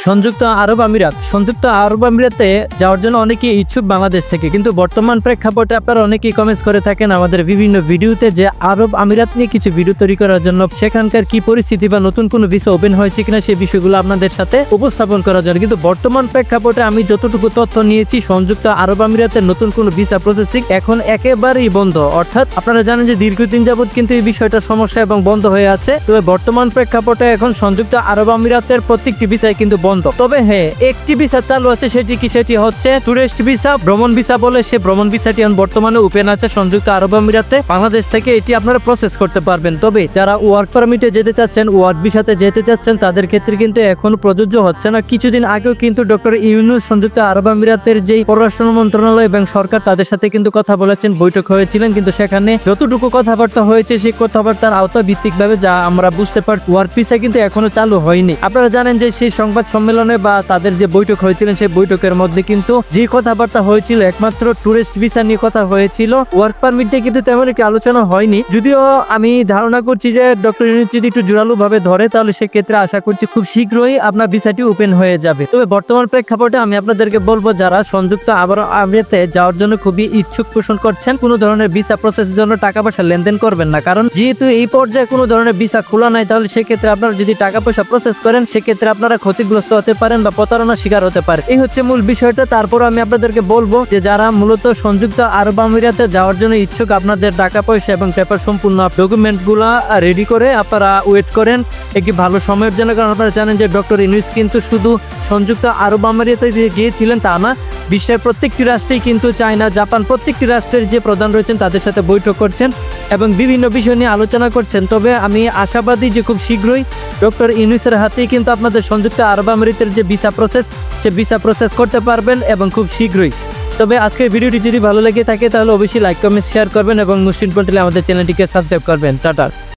সংযুক্ত আরব আমিরাতে যাওয়ার জন্য অনেকেই ইচ্ছুক বাংলাদেশ থেকে, কিন্তু বর্তমান প্রেক্ষাপটে আপনারা অনেকেই কমেন্টস করে থাকেন আমাদের বিভিন্ন ভিডিওতে যে আরব আমিরাত নিয়ে কিছু ভিডিও তৈরি করার জন্য, সেখানকার কি পরিস্থিতি বা নতুন কোনো ভিসা ওপেন হয়েছে কিনা সেই বিষয়গুলো আপনাদের সাথে উপস্থাপন করার জন্য। কিন্তু বর্তমান প্রেক্ষাপটে আমি যতটুকু তথ্য নিয়েছি, সংযুক্ত আরব আমিরাতের নতুন কোনো ভিসা প্রসেসিং এখন একেবারেই বন্ধ। অর্থাৎ আপনারা জানেন যে দীর্ঘদিন যাবত কিন্তু এই বিষয়টা সমস্যা এবং বন্ধ হয়ে আছে। তবে বর্তমান প্রেক্ষাপটে এখন সংযুক্ত আরব আমিরাতের প্রত্যেকটি ভিসাই কিন্তু বন্ধ। তবে হ্যাঁ, একটি ভিসা চালু আছে, সেটি হচ্ছে টুরিস্ট ভিসা, ভ্রমণ ভিসা বলে। সেই ভ্রমণ ভিসাটি বর্তমানে ওপেন আছে সংযুক্ত আরব আমিরাতে। বাংলাদেশ থেকে এটি আপনারা প্রসেস করতে পারবেন। তবে যারা ওয়ার্ক পারমিটে যেতে চাচ্ছেন, ওয়ার্ক ভিসাতে যেতে চাচ্ছেন, তাদের ক্ষেত্রে কিন্তু এখন প্রযোজ্য হচ্ছে না। কিছুদিন আগেও কিন্তু ডক্টর ইউনূস সংযুক্ত আরব আমিরাতের যে পররাষ্ট্র মন্ত্রণালয় এবং সরকার তাদের সাথে কিন্তু কথা বলেছেন, বৈঠক হয়েছিলেন। কিন্তু সেখানে যতটুকু কথাবার্তা হয়েছে সেই কথাবার্তার আওতা ভিত্তিক ভাবে যা আমরা বুঝতে পারি, ওয়ার্ক ভিসা কিন্তু এখনো চালু হয়নি। আপনারা জানেন যে সেই সংবাদ সম্মেলনে বা তাদের যে বৈঠক হয়েছিলেন, সেই বৈঠকের মধ্যে কিন্তু যে কথাবার্তা হয়েছিল একমাত্র টুরিস্ট ভিসা নিয়ে কথা হয়েছিল। ওয়ার্ক পারমিট নিয়ে কিন্তু তেমন একটি আলোচনা হয়নি। যদিও আমি ধারণা করছি যে ডক্টর ইউনূস যদি একটু জোরালো ভাবে ধরে, তাহলে সেক্ষেত্রে আশা করছি খুব শীঘ্রই আপনার ভিসাটি ওপেন হয়ে যাবে। তবে বর্তমান প্রেক্ষাপটে আমি আপনাদেরকে বলবো, যারা সংযুক্ত আরব আমিরাতে যাওয়ার জন্য খুবই ইচ্ছুক পোষণ করছেন, কোনো ধরনের ভিসা প্রসেসের জন্য টাকা পয়সা লেনদেন করবেন না। কারণ যেহেতু এই পর্যায়ে কোনো ধরনের ভিসা খোলা নাই, তাহলে সেক্ষেত্রে আপনারা যদি টাকা পয়সা প্রসেস করেন, সেক্ষেত্রে আপনারা ক্ষতিগ্রস্ত হতে পারেন বা প্রতারণার শিকার হতে পারে। এই হচ্ছে মূল বিষয়টা। তারপর আমি আপনাদেরকে বলবো যে যারা মূলত সংযুক্ত আরব আমিরাতে যাওয়ার জন্য ইচ্ছুক, আপনাদের টাকা পয়সা এবং পেপার সম্পূর্ণ ডকুমেন্ট গুলা রেডি করে আপনারা ওয়েট করেন একটি ভালো সময়ের জন্য। কারণ আপনারা জানেন যে ডক্টর ইউনূস কিন্তু শুধু সংযুক্ত আরব আমিরাতে গিয়েছিলেন তা না, বিশ্বের প্রত্যেকটি রাষ্ট্রেই কিন্তু চায়না, জাপান, প্রত্যেকটি রাষ্ট্রের যে প্রধান রয়েছেন তাদের সাথে বৈঠক করছেন এবং বিভিন্ন বিষয় নিয়ে আলোচনা করছেন। তবে আমি আশাবাদী যে খুব শীঘ্রই ডক্টর ইউনূসের হাতেই কিন্তু আপনাদের সংযুক্ত আরব আমিরাতের যে ভিসা প্রসেস, সে ভিসা প্রসেস করতে পারবেন এবং খুব শীঘ্রই। তবে আজকের ভিডিওটি যদি ভালো লেগে থাকে, তাহলে অবশ্যই লাইক, কমেন্ট, শেয়ার করবেন এবং মুসলিম পন্টলে আমাদের চ্যানেলটিকে সাবস্ক্রাইব করবেন। টাটা।